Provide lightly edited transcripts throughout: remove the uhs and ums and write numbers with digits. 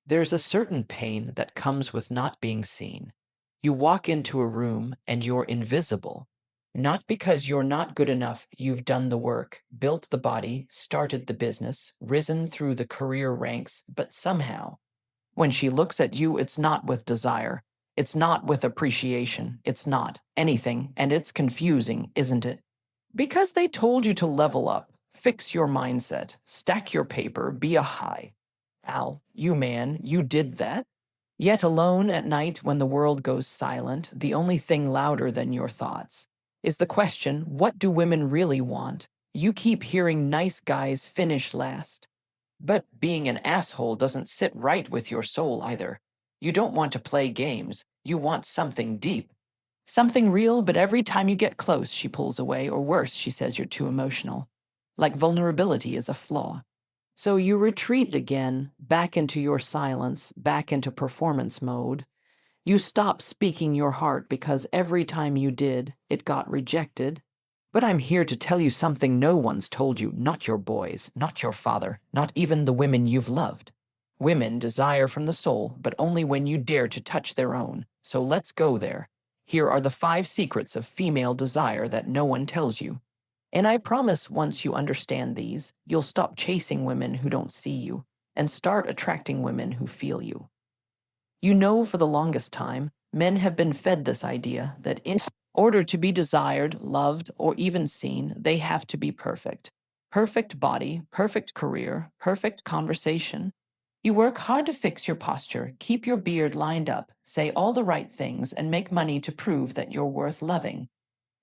There's a certain pain that comes with not being seen. You walk into a room and you're invisible. Not because you're not good enough, you've done the work, built the body, started the business, risen through the career ranks, but somehow, when she looks at you, it's not with desire. It's not with appreciation. It's not anything, and it's confusing, isn't it? Because they told you to level up, fix your mindset, stack your paper, be a high. Al, you man, you did that? Yet alone at night when the world goes silent, the only thing louder than your thoughts is the question, what do women really want? You keep hearing nice guys finish last. But being an asshole doesn't sit right with your soul either. You don't want to play games. You want something deep. Something real, but every time you get close, she pulls away, or worse, she says you're too emotional. Like vulnerability is a flaw. So you retreat again, back into your silence, back into performance mode. You stop speaking your heart because every time you did, it got rejected. But I'm here to tell you something no one's told you, not your boys, not your father, not even the women you've loved. Women desire from the soul, but only when you dare to touch their own. So let's go there. Here are the 5 secrets of female desire that no one tells you. And I promise once you understand these, you'll stop chasing women who don't see you and start attracting women who feel you. You know, for the longest time, men have been fed this idea that in order to be desired, loved, or even seen, they have to be perfect. Perfect body, perfect career, perfect conversation. You work hard to fix your posture, keep your beard lined up, say all the right things, and make money to prove that you're worth loving.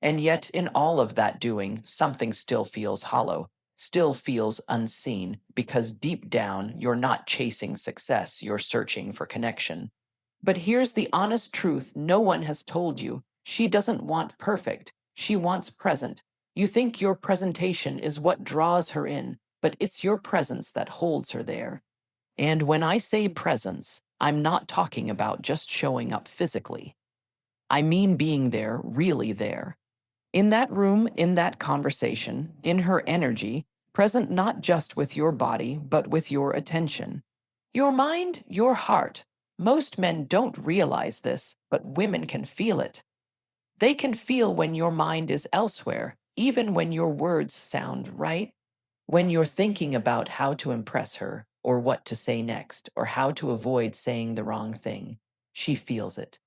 And yet, in all of that doing, something still feels hollow, still feels unseen, because deep down, you're not chasing success, you're searching for connection. But here's the honest truth no one has told you. She doesn't want perfect, she wants present. You think your presentation is what draws her in, but it's your presence that holds her there. And when I say presence, I'm not talking about just showing up physically. I mean being there, really there. In that room, in that conversation, in her energy, present not just with your body, but with your attention. Your mind, your heart. Most men don't realize this, but women can feel it. They can feel when your mind is elsewhere, even when your words sound right. When you're thinking about how to impress her, or what to say next, or how to avoid saying the wrong thing, she feels it.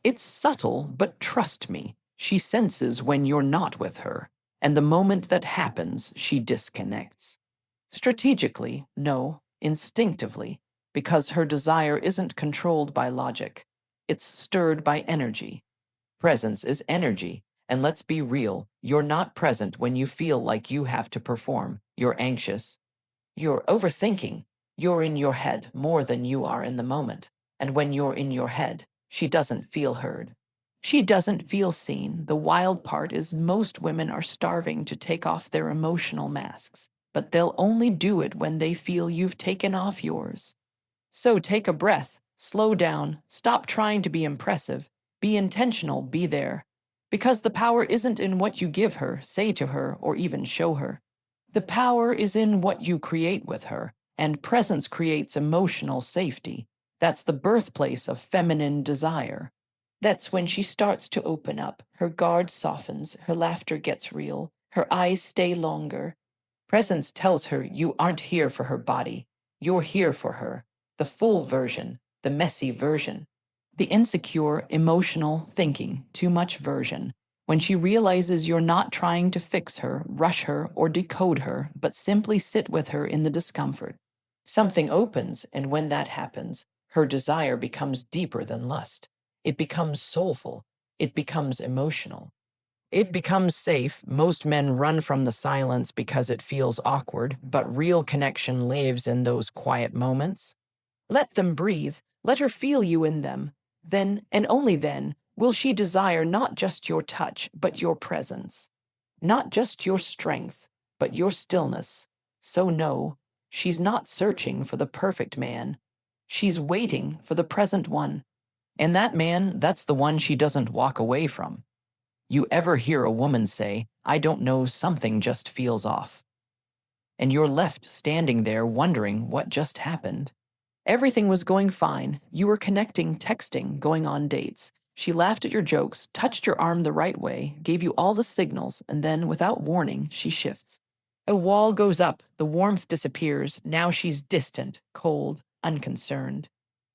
It's subtle, but trust me, she senses when you're not with her, and the moment that happens, she disconnects. Strategically, no, instinctively, because her desire isn't controlled by logic. It's stirred by energy. Presence is energy, and let's be real, you're not present when you feel like you have to perform. You're anxious. You're overthinking. You're in your head more than you are in the moment. And when you're in your head, she doesn't feel heard. She doesn't feel seen. The wild part is most women are starving to take off their emotional masks, but they'll only do it when they feel you've taken off yours. So take a breath, slow down, stop trying to be impressive, be intentional, be there. Because the power isn't in what you give her, say to her, or even show her. The power is in what you create with her, and presence creates emotional safety. That's the birthplace of feminine desire. That's when she starts to open up, her guard softens, her laughter gets real, her eyes stay longer. Presence tells her you aren't here for her body, you're here for her, the full version, the messy version, the insecure, emotional, thinking, too much version. When she realizes you're not trying to fix her, rush her, or decode her, but simply sit with her in the discomfort. Something opens, and when that happens, her desire becomes deeper than lust. It becomes soulful. It becomes emotional. It becomes safe. Most men run from the silence because it feels awkward, but real connection lives in those quiet moments. Let them breathe. Let her feel you in them. Then, and only then, will she desire not just your touch, but your presence. Not just your strength, but your stillness. So no, she's not searching for the perfect man. She's waiting for the present one. And that man, that's the one she doesn't walk away from. You ever hear a woman say, I don't know, something just feels off? And you're left standing there wondering what just happened. Everything was going fine. You were connecting, texting, going on dates. She laughed at your jokes, touched your arm the right way, gave you all the signals, and then, without warning, she shifts. A wall goes up, the warmth disappears. Now she's distant, cold, unconcerned.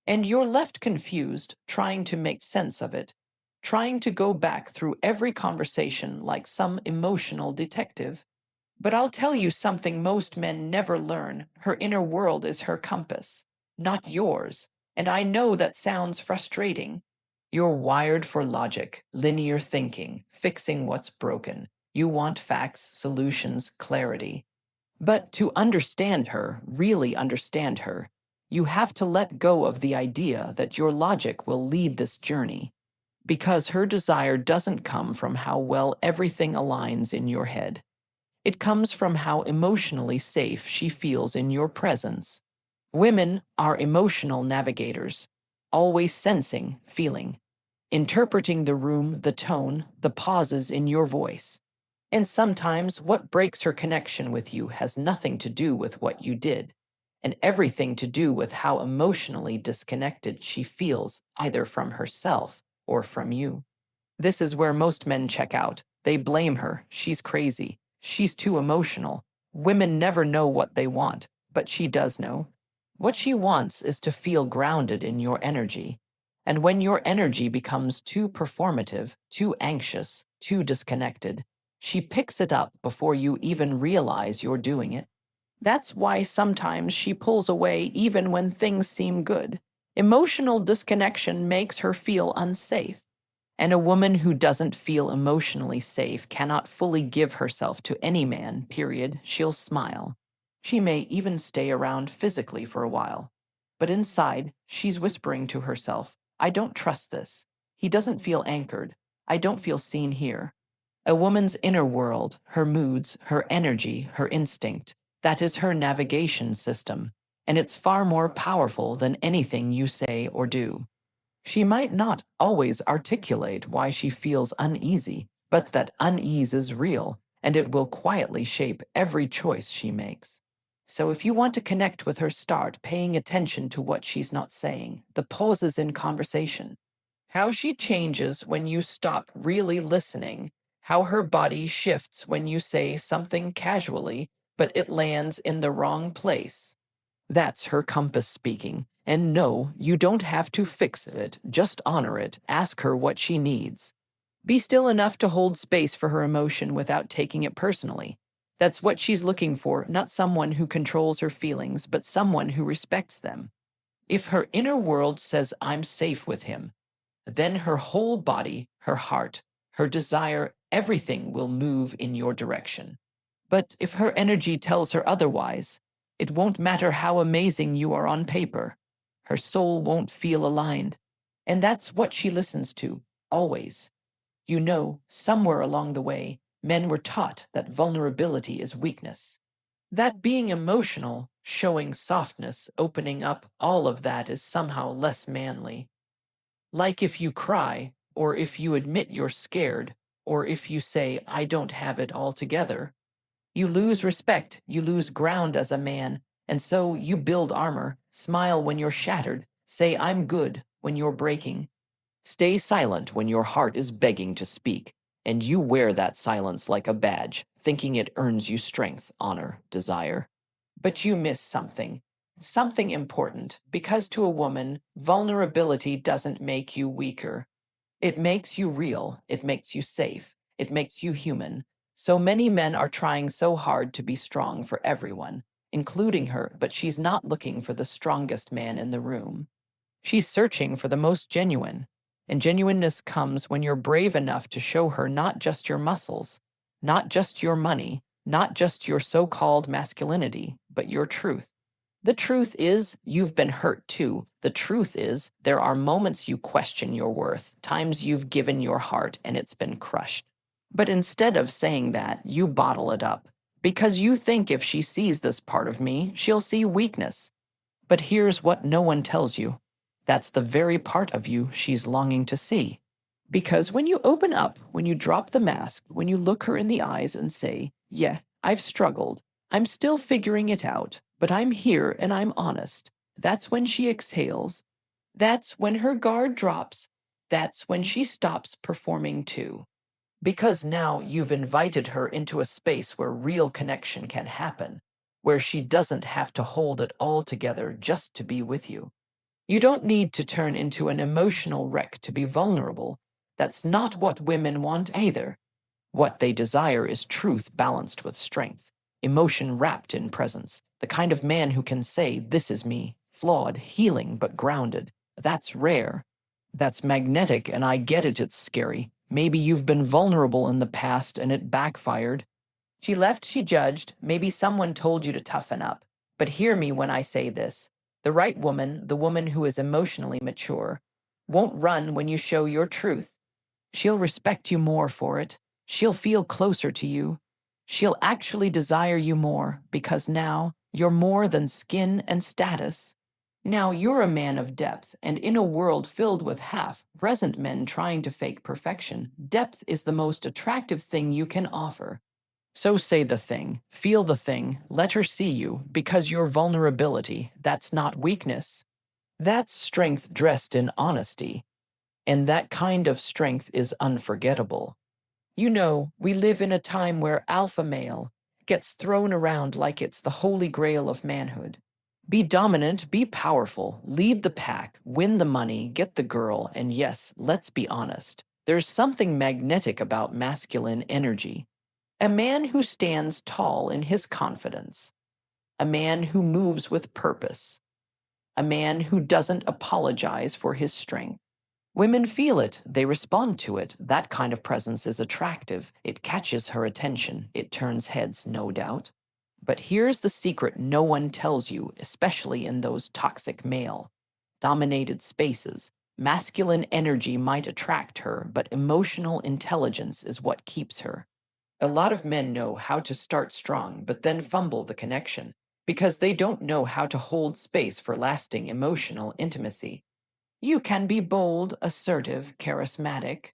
And you're left confused, trying to make sense of it, trying to go back through every conversation like some emotional detective. But I'll tell you something most men never learn. Her inner world is her compass, not yours. And I know that sounds frustrating. You're wired for logic, linear thinking, fixing what's broken. You want facts, solutions, clarity. But to understand her, really understand her, you have to let go of the idea that your logic will lead this journey. Because her desire doesn't come from how well everything aligns in your head. It comes from how emotionally safe she feels in your presence. Women are emotional navigators, always sensing, feeling, interpreting the room, the tone, the pauses in your voice. And sometimes what breaks her connection with you has nothing to do with what you did, and everything to do with how emotionally disconnected she feels, either from herself or from you. This is where most men check out. They blame her. She's crazy. She's too emotional. Women never know what they want, but she does know. What she wants is to feel grounded in your energy. And when your energy becomes too performative, too anxious, too disconnected, she picks it up before you even realize you're doing it. That's why sometimes she pulls away even when things seem good. Emotional disconnection makes her feel unsafe. And a woman who doesn't feel emotionally safe cannot fully give herself to any man, period. She'll smile. She may even stay around physically for a while. But inside, she's whispering to herself, I don't trust this. He doesn't feel anchored. I don't feel seen here. A woman's inner world, her moods, her energy, her instinct, that is her navigation system. And it's far more powerful than anything you say or do. She might not always articulate why she feels uneasy, but that unease is real, and it will quietly shape every choice she makes. So if you want to connect with her, start paying attention to what she's not saying, the pauses in conversation, how she changes when you stop really listening, how her body shifts when you say something casually, but it lands in the wrong place. That's her compass speaking. And no, you don't have to fix it, just honor it, ask her what she needs. Be still enough to hold space for her emotion without taking it personally. That's what she's looking for, not someone who controls her feelings, but someone who respects them. If her inner world says, I'm safe with him, then her whole body, her heart, her desire, everything will move in your direction. But if her energy tells her otherwise, it won't matter how amazing you are on paper. Her soul won't feel aligned. And that's what she listens to, always. You know, somewhere along the way, men were taught that vulnerability is weakness. That being emotional, showing softness, opening up, all of that is somehow less manly. Like if you cry, or if you admit you're scared, or if you say, I don't have it all together, you lose respect, you lose ground as a man, and so you build armor, smile when you're shattered, say I'm good when you're breaking, stay silent when your heart is begging to speak, and you wear that silence like a badge, thinking it earns you strength, honor, desire. But you miss something, something important, because to a woman, vulnerability doesn't make you weaker. It makes you real, it makes you safe, it makes you human. So many men are trying so hard to be strong for everyone, including her, but she's not looking for the strongest man in the room. She's searching for the most genuine. And genuineness comes when you're brave enough to show her not just your muscles, not just your money, not just your so called masculinity, but your truth. The truth is, you've been hurt too. The truth is, there are moments you question your worth, times you've given your heart and it's been crushed. But instead of saying that, you bottle it up. Because you think if she sees this part of me, she'll see weakness. But here's what no one tells you. That's the very part of you she's longing to see. Because when you open up, when you drop the mask, when you look her in the eyes and say, yeah, I've struggled. I'm still figuring it out, but I'm here and I'm honest. That's when she exhales. That's when her guard drops. That's when she stops performing too. Because now you've invited her into a space where real connection can happen, where she doesn't have to hold it all together just to be with you. You don't need to turn into an emotional wreck to be vulnerable. That's not what women want either. What they desire is truth balanced with strength, emotion wrapped in presence, the kind of man who can say, "This is me," flawed, healing, but grounded. That's rare. That's magnetic, and I get it, it's scary. Maybe you've been vulnerable in the past and it backfired. She left, she judged. Maybe someone told you to toughen up. But hear me when I say this. The right woman, the woman who is emotionally mature, won't run when you show your truth. She'll respect you more for it. She'll feel closer to you. She'll actually desire you more because now you're more than skin and status. Now you're a man of depth, and in a world filled with half-present men trying to fake perfection, depth is the most attractive thing you can offer. So say the thing, feel the thing, let her see you, because your vulnerability, that's not weakness. That's strength dressed in honesty. And that kind of strength is unforgettable. You know, we live in a time where alpha male gets thrown around like it's the holy grail of manhood. Be dominant, be powerful, lead the pack, win the money, get the girl, and yes, let's be honest, there's something magnetic about masculine energy. A man who stands tall in his confidence, a man who moves with purpose, a man who doesn't apologize for his strength. Women feel it, they respond to it. That kind of presence is attractive. It catches her attention. It turns heads, no doubt. But here's the secret no one tells you, especially in those toxic male dominated spaces. Masculine energy might attract her, but emotional intelligence is what keeps her. A lot of men know how to start strong, but then fumble the connection because they don't know how to hold space for lasting emotional intimacy. You can be bold, assertive, charismatic,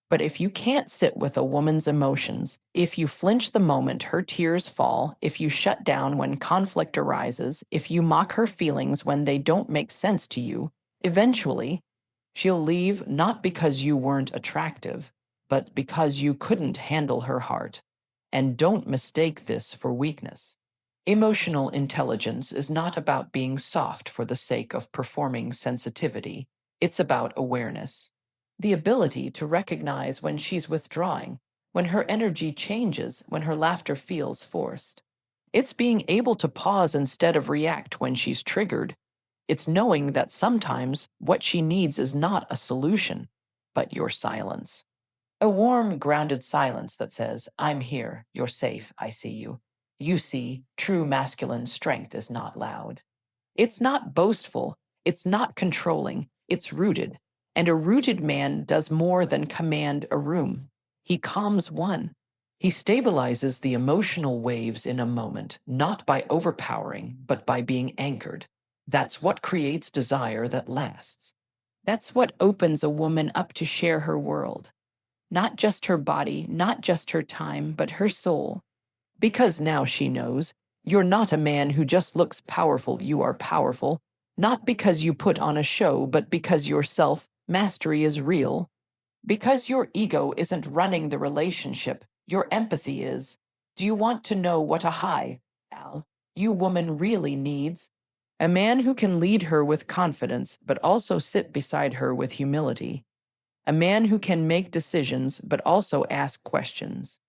but if you can't sit with a woman's emotions, if you flinch the moment her tears fall, if you shut down when conflict arises, if you mock her feelings when they don't make sense to you, eventually, she'll leave not because you weren't attractive, but because you couldn't handle her heart. And don't mistake this for weakness. Emotional intelligence is not about being soft for the sake of performing sensitivity. It's about awareness. The ability to recognize when she's withdrawing, when her energy changes, when her laughter feels forced. It's being able to pause instead of react when she's triggered. It's knowing that sometimes what she needs is not a solution, but your silence. A warm, grounded silence that says, "I'm here, you're safe, I see you." You see, true masculine strength is not loud. It's not boastful, it's not controlling, it's rooted. And a rooted man does more than command a room. He calms one. He stabilizes the emotional waves in a moment, not by overpowering, but by being anchored. That's what creates desire that lasts. That's what opens a woman up to share her world. Not just her body, not just her time, but her soul. Because now she knows, you're not a man who just looks powerful, you are powerful. Not because you put on a show, but because your self-mastery is real. Because your ego isn't running the relationship, your empathy is. Do you want to know what a you woman really needs? A man who can lead her with confidence, but also sit beside her with humility. A man who can make decisions, but also ask questions.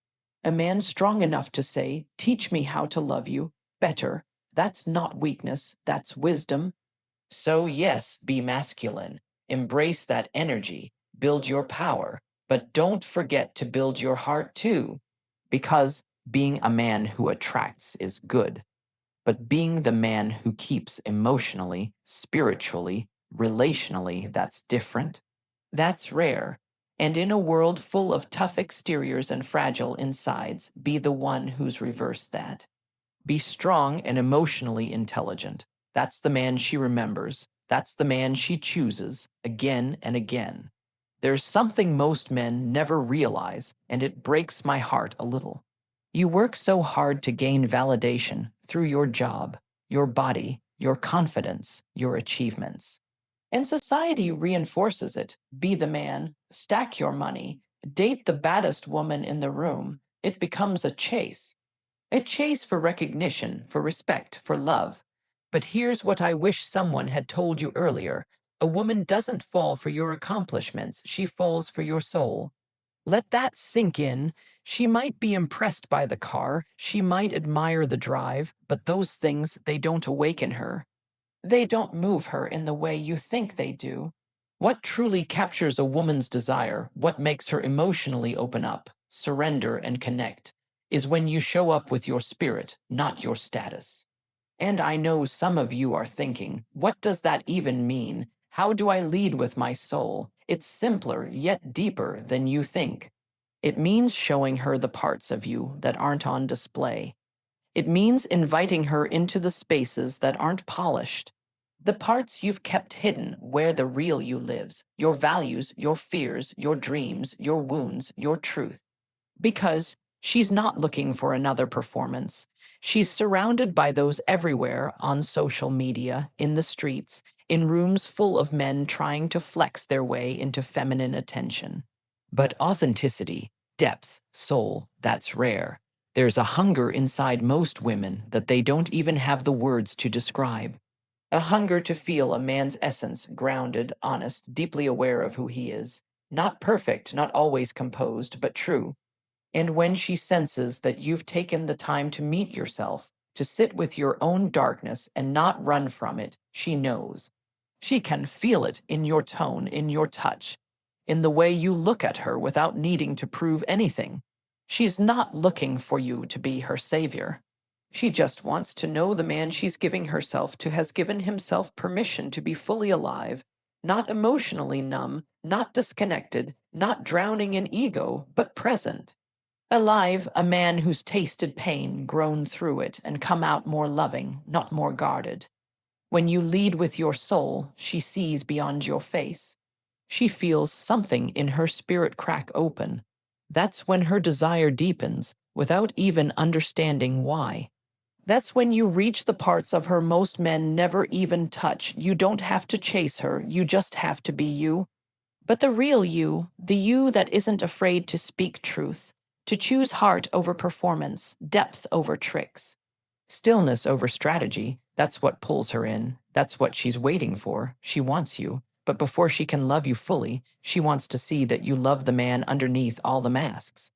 A man strong enough to say, "Teach me how to love you better." That's not weakness, that's wisdom. So, yes, be masculine. Embrace that energy. Build your power. But don't forget to build your heart too. Because being a man who attracts is good. But being the man who keeps emotionally, spiritually, relationally, that's different. That's rare. And in a world full of tough exteriors and fragile insides, be the one who's reversed that. Be strong and emotionally intelligent. That's the man she remembers. That's the man she chooses again and again. There's something most men never realize, and it breaks my heart a little. You work so hard to gain validation through your job, your body, your confidence, your achievements. And society reinforces it. Be the man, stack your money, date the baddest woman in the room. It becomes a chase for recognition, for respect, for love. But here's what I wish someone had told you earlier: a woman doesn't fall for your accomplishments, she falls for your soul. Let that sink in. She might be impressed by the car, she might admire the drive, but those things, they don't awaken her. They don't move her in the way you think they do. What truly captures a woman's desire, what makes her emotionally open up, surrender, and connect, is when you show up with your spirit, not your status. And I know some of you are thinking, what does that even mean? How do I lead with my soul? It's simpler, yet deeper than you think. It means showing her the parts of you that aren't on display. It means inviting her into the spaces that aren't polished. The parts you've kept hidden, where the real you lives, your values, your fears, your dreams, your wounds, your truth. Because she's not looking for another performance. She's surrounded by those everywhere, on social media, in the streets, in rooms full of men trying to flex their way into feminine attention. But authenticity, depth, soul, that's rare. There's a hunger inside most women that they don't even have the words to describe. A hunger to feel a man's essence, grounded, honest, deeply aware of who he is. Not perfect, not always composed, but true. And when she senses that you've taken the time to meet yourself, to sit with your own darkness and not run from it, she knows. She can feel it in your tone, in your touch, in the way you look at her without needing to prove anything. She's not looking for you to be her savior. She just wants to know the man she's giving herself to has given himself permission to be fully alive, not emotionally numb, not disconnected, not drowning in ego, but present. Alive, a man who's tasted pain, grown through it, and come out more loving, not more guarded. When you lead with your soul, she sees beyond your face. She feels something in her spirit crack open. That's when her desire deepens, without even understanding why. That's when you reach the parts of her most men never even touch. You don't have to chase her, you just have to be you. But the you that isn't afraid to speak truth, to choose heart over performance, depth over tricks, stillness over strategy, that's what pulls her in. That's what she's waiting for. She wants you. But before she can love you fully, she wants to see that you love the man underneath all the masks.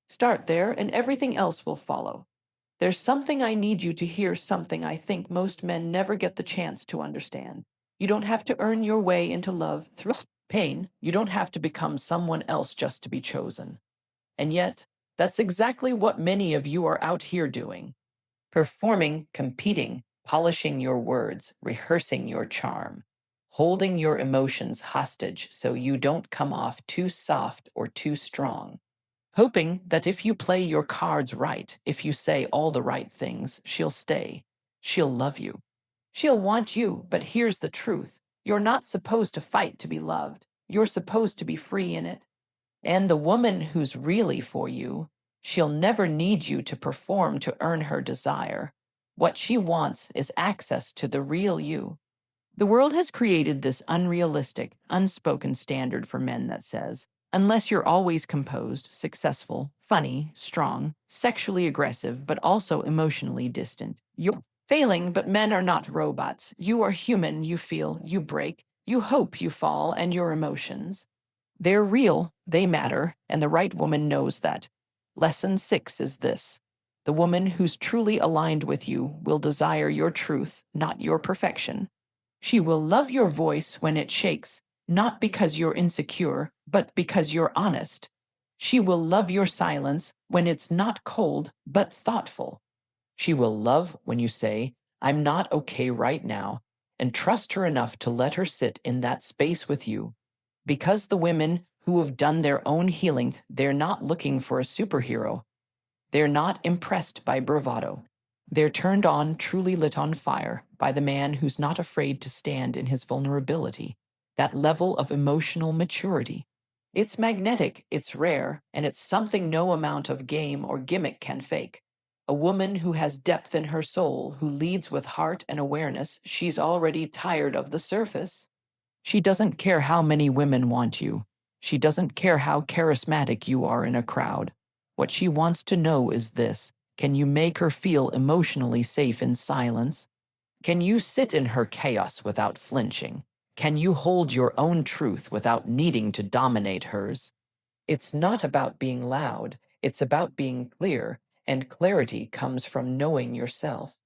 Start there, and everything else will follow. There's something I need you to hear, something I think most men never get the chance to understand. You don't have to earn your way into love through pain. You don't have to become someone else just to be chosen. And yet, that's exactly what many of you are out here doing. Performing, competing, polishing your words, rehearsing your charm, holding your emotions hostage so you don't come off too soft or too strong. Hoping that if you play your cards right, if you say all the right things, she'll stay. She'll love you. She'll want you, but here's the truth. You're not supposed to fight to be loved. You're supposed to be free in it. And the woman who's really for you, she'll never need you to perform to earn her desire. What she wants is access to the real you. The world has created this unrealistic, unspoken standard for men that says, unless you're always composed, successful, funny, strong, sexually aggressive, but also emotionally distant, you're failing. But men are not robots. You are human, you feel, you break, you hope, you fall, and your emotions. They're real, they matter, and the right woman knows that. Lesson 6 is this: the woman who's truly aligned with you will desire your truth, not your perfection. She will love your voice when it shakes, not because you're insecure, but because you're honest. She will love your silence when it's not cold, but thoughtful. She will love when you say, I'm not okay right now, and trust her enough to let her sit in that space with you. Because the women who have done their own healing, they're not looking for a superhero. They're not impressed by bravado. They're turned on, truly lit on fire, by the man who's not afraid to stand in his vulnerability, that level of emotional maturity. It's magnetic, it's rare, and it's something no amount of game or gimmick can fake. A woman who has depth in her soul, who leads with heart and awareness, she's already tired of the surface. She doesn't care how many women want you. She doesn't care how charismatic you are in a crowd. What she wants to know is this: can you make her feel emotionally safe in silence? Can you sit in her chaos without flinching? Can you hold your own truth without needing to dominate hers? It's not about being loud, it's about being clear, and clarity comes from knowing yourself.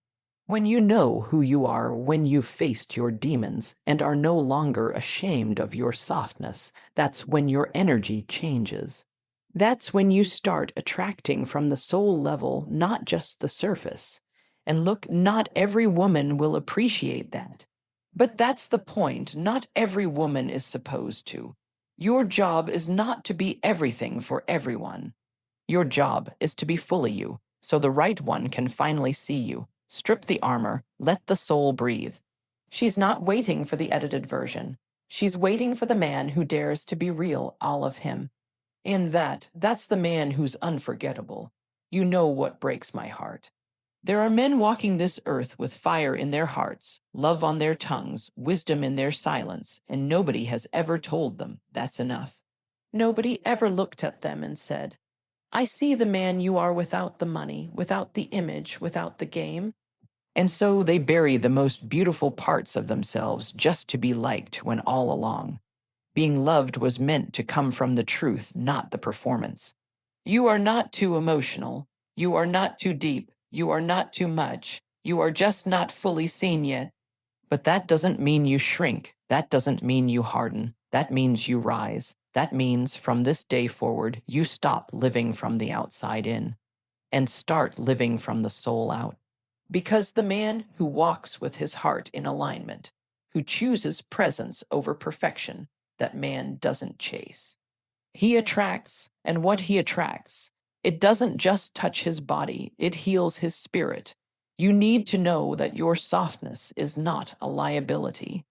When you know who you are, when you've faced your demons and are no longer ashamed of your softness, that's when your energy changes. That's when you start attracting from the soul level, not just the surface. And look, not every woman will appreciate that. But that's the point. Not every woman is supposed to. Your job is not to be everything for everyone. Your job is to be fully you, so the right one can finally see you. Strip the armor, let the soul breathe. She's not waiting for the edited version. She's waiting for the man who dares to be real, all of him. And that's the man who's unforgettable. You know what breaks my heart. There are men walking this earth with fire in their hearts, love on their tongues, wisdom in their silence, and nobody has ever told them that's enough. Nobody ever looked at them and said, I see the man you are without the money, without the image, without the game. And so they bury the most beautiful parts of themselves just to be liked when all along being loved was meant to come from the truth, not the performance. You are not too emotional. You are not too deep. You are not too much. You are just not fully seen yet. But that doesn't mean you shrink. That doesn't mean you harden. That means you rise. That means from this day forward, you stop living from the outside in and start living from the soul out. Because the man who walks with his heart in alignment, who chooses presence over perfection, that man doesn't chase. He attracts, and what he attracts, it doesn't just touch his body, it heals his spirit. You need to know that your softness is not a liability.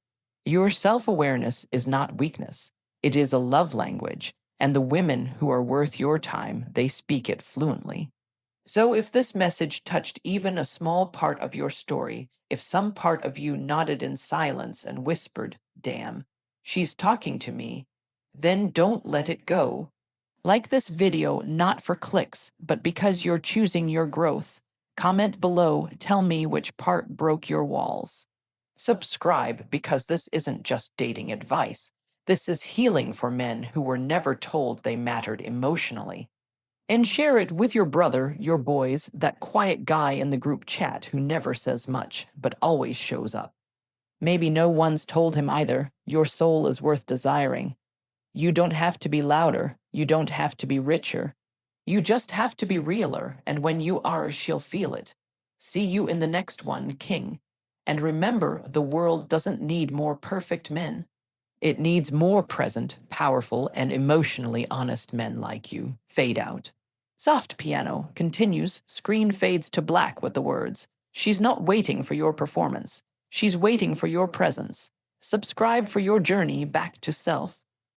Your self-awareness is not weakness. It is a love language, and the women who are worth your time, they speak it fluently. So if this message touched even a small part of your story, if some part of you nodded in silence and whispered, damn, she's talking to me, then don't let it go. Like this video not for clicks, but because you're choosing your growth. Comment below, tell me which part broke your walls. Subscribe because this isn't just dating advice. This is healing for men who were never told they mattered emotionally. And share it with your brother, your boys, that quiet guy in the group chat who never says much, but always shows up. Maybe no one's told him either, your soul is worth desiring. You don't have to be louder, you don't have to be richer. You just have to be realer, and when you are, she'll feel it. See you in the next one, King. And remember, the world doesn't need more perfect men. It needs more present, powerful, and emotionally honest men like you. Fade out. Soft piano continues, screen fades to black with the words, she's not waiting for your performance. She's waiting for your presence. Subscribe for your journey back to self.